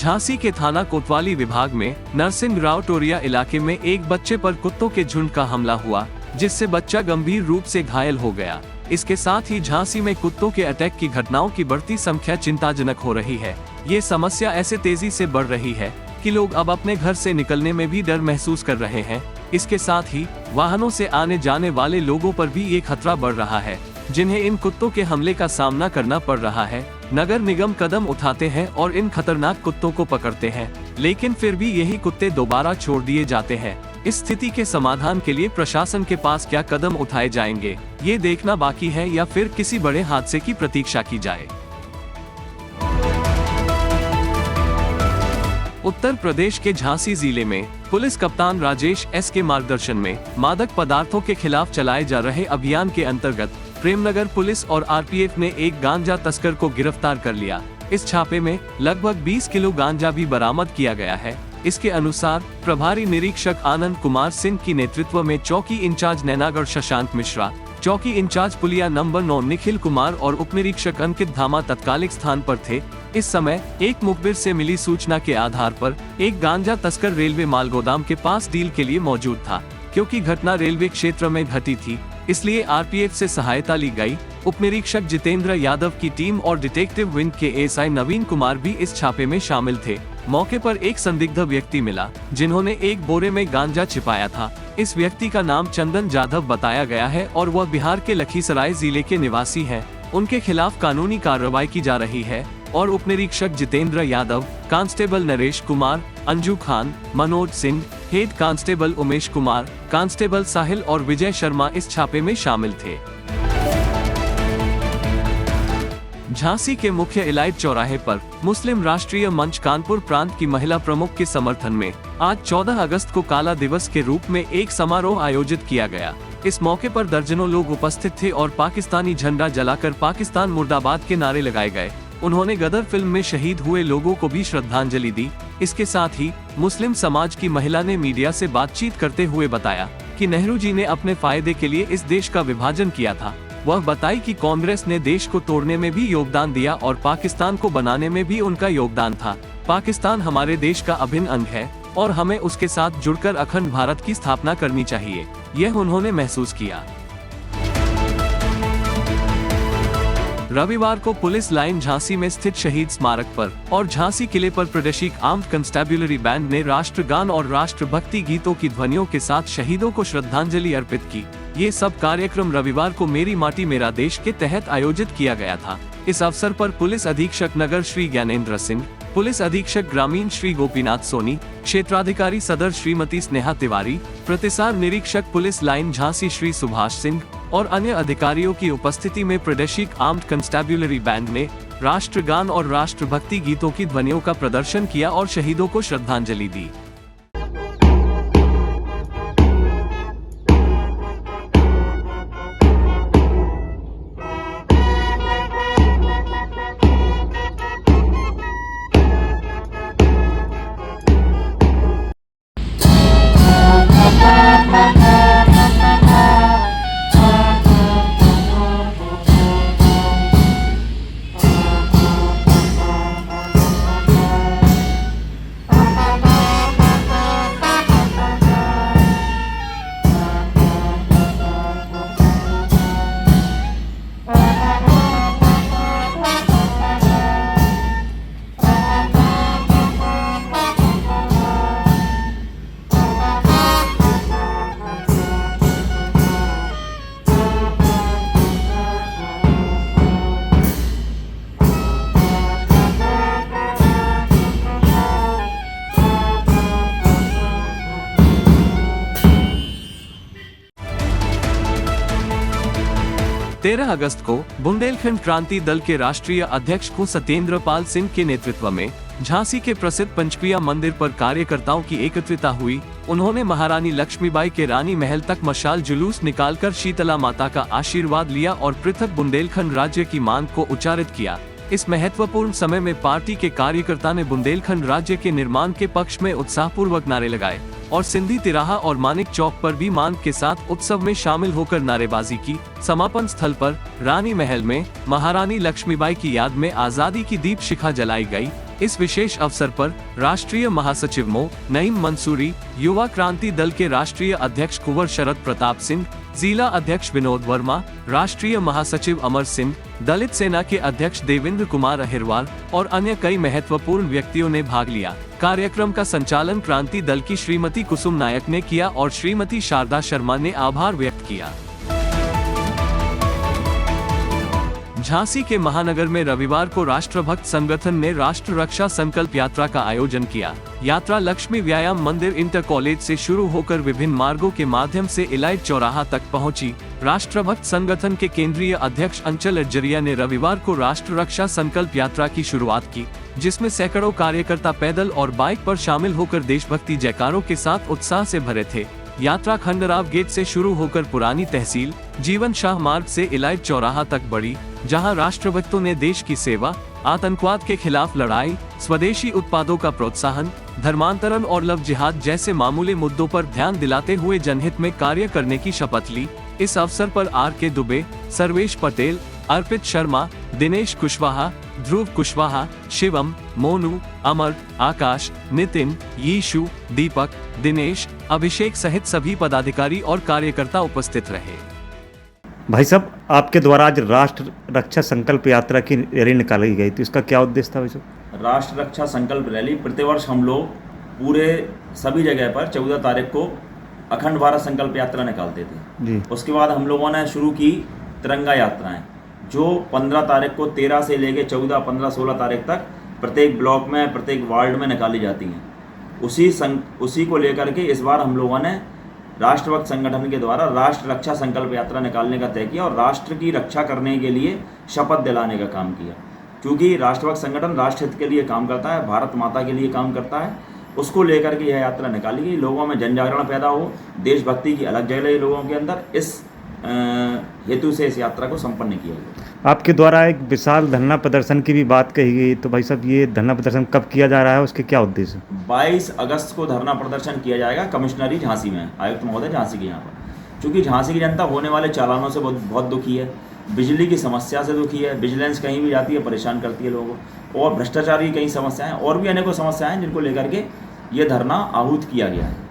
झांसी के थाना कोतवाली विभाग में नरसिंह राव टोरिया इलाके में एक बच्चे पर कुत्तों के झुंड का हमला हुआ, जिससे बच्चा गंभीर रूप से घायल हो गया। इसके साथ ही झांसी में कुत्तों के अटैक की घटनाओं की बढ़ती संख्या चिंताजनक हो रही है। ये समस्या ऐसे तेजी से बढ़ रही है कि लोग अब अपने घर से निकलने में भी डर महसूस कर रहे हैं। इसके साथ ही वाहनों से आने जाने वाले लोगों पर भी ये खतरा बढ़ रहा है, जिन्हें इन कुत्तों के हमले का सामना करना पड़ रहा है। नगर निगम कदम उठाते हैं और इन खतरनाक कुत्तों को पकड़ते हैं, लेकिन फिर भी यही कुत्ते दोबारा छोड़ दिए जाते हैं। इस स्थिति के समाधान के लिए प्रशासन के पास क्या कदम उठाए जाएंगे, ये देखना बाकी है या फिर किसी बड़े हादसे की प्रतीक्षा की जाए। उत्तर प्रदेश के झांसी जिले में पुलिस कप्तान राजेश एस के मार्गदर्शन में मादक पदार्थों के खिलाफ चलाए जा रहे अभियान के अंतर्गत प्रेमनगर पुलिस और आरपीएफ ने एक गांजा तस्कर को गिरफ्तार कर लिया। इस छापे में लगभग 20 किलो गांजा भी बरामद किया गया है। इसके अनुसार प्रभारी निरीक्षक आनंद कुमार सिंह की नेतृत्व में चौकी इंचार्ज नैनागढ़ शशांक मिश्रा, चौकी इंचार्ज पुलिया नंबर 9 निखिल कुमार और उप निरीक्षक अंकित धामा तत्कालिक स्थान पर थे। इस समय एक मुखबिर से मिली सूचना के आधार पर एक गांजा तस्कर रेलवे माल गोदाम के पास डील के लिए मौजूद था। क्योंकि घटना रेलवे क्षेत्र में घटी थी, इसलिए आरपीएफ से सहायता ली गई। उप निरीक्षक जितेंद्र यादव की टीम और डिटेक्टिव विंग के एएसआई नवीन कुमार भी इस छापे में शामिल थे। मौके पर एक संदिग्ध व्यक्ति मिला, जिन्होंने एक बोरे में गांजा छिपाया था। इस व्यक्ति का नाम चंदन जाधव बताया गया है और वह बिहार के लखीसराय जिले के निवासी हैं। उनके खिलाफ कानूनी कार्रवाई की जा रही है और उप निरीक्षक Jitendra Yadav, constable Naresh Kumar, Anju Khan, Manoj Singh, head constable Umesh Kumar, constable Sahil और विजय शर्मा इस छापे में शामिल थे। झांसी के मुख्य इलाइट चौराहे पर मुस्लिम राष्ट्रीय मंच कानपुर प्रांत की महिला प्रमुख के समर्थन में आज 14 अगस्त को काला दिवस के रूप में एक समारोह आयोजित किया गया। इस मौके पर दर्जनों लोग उपस्थित थे और पाकिस्तानी झंडा जलाकर पाकिस्तान मुर्दाबाद के नारे लगाए गए। उन्होंने गदर फिल्म में शहीद हुए लोगों को भी श्रद्धांजलि दी। इसके साथ ही मुस्लिम समाज की महिला ने मीडिया से बातचीत करते हुए बताया कि नेहरू जी ने अपने फायदे के लिए इस देश का विभाजन किया था। वह बताई कि कांग्रेस ने देश को तोड़ने में भी योगदान दिया और पाकिस्तान को बनाने में भी उनका योगदान था। पाकिस्तान हमारे देश का अभिन्न अंग है और हमें उसके साथ जुड़कर अखंड भारत की स्थापना करनी चाहिए, यह उन्होंने महसूस किया। रविवार को पुलिस लाइन झांसी में स्थित शहीद स्मारक पर और झांसी किले पर प्रदेशिक आर्म्ड कंस्टेबुलरी बैंड ने राष्ट्रगान और राष्ट्रभक्ति गीतों की ध्वनियों के साथ शहीदों को श्रद्धांजलि अर्पित की। ये सब कार्यक्रम रविवार को मेरी माटी मेरा देश के तहत आयोजित किया गया था। इस अवसर पर पुलिस अधीक्षक नगर श्री ज्ञानेंद्र सिंह, पुलिस अधीक्षक ग्रामीण श्री गोपीनाथ सोनी, क्षेत्राधिकारी सदर श्रीमती स्नेहा तिवारी, प्रतिसार निरीक्षक पुलिस लाइन झांसी श्री सुभाष सिंह और अन्य अधिकारियों की उपस्थिति में प्रादेशिक आर्म्ड कंस्टेबुलरी बैंड ने राष्ट्रगान और राष्ट्रभक्ति गीतों की ध्वनियों का प्रदर्शन किया और शहीदों को श्रद्धांजलि दी। तेरह अगस्त को बुंदेलखंड क्रांति दल के राष्ट्रीय अध्यक्ष को सत्येंद्र पाल सिंह के नेतृत्व में झांसी के प्रसिद्ध पंचप्रिया मंदिर पर कार्यकर्ताओं की एकत्रितता हुई। उन्होंने महारानी लक्ष्मीबाई के रानी महल तक मशाल जुलूस निकालकर शीतला माता का आशीर्वाद लिया और पृथक बुंदेलखंड राज्य की मांग को उच्चारित किया। इस महत्वपूर्ण समय में पार्टी के कार्यकर्ता ने बुंदेलखंड राज्य के निर्माण के पक्ष में उत्साहपूर्वक नारे लगाए और सिंधी तिराहा और मानिक चौक पर भी मांग के साथ उत्सव में शामिल होकर नारेबाजी की। समापन स्थल पर रानी महल में महारानी लक्ष्मीबाई की याद में आजादी की दीप शिखा जलाई गई। इस विशेष अवसर पर राष्ट्रीय महासचिव मो नईम मंसूरी, युवा क्रांति दल के राष्ट्रीय अध्यक्ष कुंवर शरद प्रताप सिंह, जिला अध्यक्ष विनोद वर्मा, राष्ट्रीय महासचिव अमर सिंह, दलित सेना के अध्यक्ष देवेंद्र कुमार अहिरवार और अन्य कई महत्वपूर्ण व्यक्तियों ने भाग लिया। कार्यक्रम का संचालन क्रांति दल की श्रीमती कुसुम नायक ने किया और श्रीमती शारदा शर्मा ने आभार व्यक्त किया। झांसी के महानगर में रविवार को राष्ट्रभक्त संगठन ने राष्ट्र रक्षा संकल्प यात्रा का आयोजन किया। यात्रा लक्ष्मी व्यायाम मंदिर इंटर कॉलेज से शुरू होकर विभिन्न मार्गों के माध्यम से इलाइट चौराहा तक पहुंची। राष्ट्रभक्त संगठन के केंद्रीय अध्यक्ष अंचल अज्जरिया ने रविवार को राष्ट्र रक्षा संकल्प यात्रा की शुरुआत की, जिसमें सैकड़ों कार्यकर्ता पैदल और बाइक पर शामिल होकर देशभक्ति जयकारों के साथ उत्साह से भरे थे। यात्रा खंडराव गेट से शुरू होकर पुरानी तहसील, जीवन शाह मार्ग से इलाइट चौराहा तक बढ़ी, जहां राष्ट्रभक्तों ने देश की सेवा, आतंकवाद के खिलाफ लड़ाई, स्वदेशी उत्पादों का प्रोत्साहन, धर्मांतरण और लव जिहाद जैसे मामूली मुद्दों पर ध्यान दिलाते हुए जनहित में कार्य करने की शपथ ली। इस अवसर पर R.K. दुबे, सर्वेश पटेल, अर्पित शर्मा, दिनेश कुशवाहा, ध्रुव कुशवाहा, शिवम, मोनू, अमर, आकाश, नितिन, यीशु, दीपक, दिनेश, अभिषेक सहित सभी पदाधिकारी और कार्यकर्ता उपस्थित रहे। भाई साहब, आपके द्वारा आज राष्ट्र रक्षा संकल्प यात्रा की रैली निकाली गई, तो इसका क्या उद्देश्य था भाई साहब? राष्ट्र रक्षा संकल्प रैली प्रतिवर्ष हम लोग पूरे सभी जगह पर 14 तारीख को अखंड भारत संकल्प यात्रा निकालते थे जी। उसके बाद हम लोगों ने शुरू की तिरंगा यात्राएं, जो 15 तारीख को 13 से लेके 14, 15, 16 तारीख तक प्रत्येक ब्लॉक में, प्रत्येक वार्ड में निकाली जाती हैं। उसी को लेकर के इस बार हम लोगों ने राष्ट्रभक्त संगठन के द्वारा राष्ट्र रक्षा संकल्प यात्रा निकालने का तय किया और राष्ट्र की रक्षा करने के लिए शपथ दिलाने का काम किया। क्योंकि राष्ट्रभक्त संगठन राष्ट्र हित के लिए काम करता है, भारत माता के लिए काम करता है, उसको लेकर के यह यात्रा निकाली गई। लोगों में जन जागरण पैदा हो, देशभक्ति की अलग जगह लोगों के अंदर, इस हेतु से इस यात्रा को संपन्न किया गया। आपके द्वारा एक विशाल धरना प्रदर्शन की भी बात कही गई, तो भाई साहब ये धरना प्रदर्शन कब किया जा रहा है, उसके क्या उद्देश्य? 22 अगस्त को धरना प्रदर्शन किया जाएगा कमिश्नरी झांसी में, आयुक्त महोदय झांसी के यहाँ पर। क्योंकि झांसी की जनता होने वाले चालानों से बहुत दुखी है, बिजली की समस्या से दुखी है, विजिलेंस कहीं भी जाती है परेशान करती है लोगों को, और भ्रष्टाचार की कई समस्याएं और भी अनेकों समस्याएं जिनको लेकर के ये धरना आहूत किया गया है।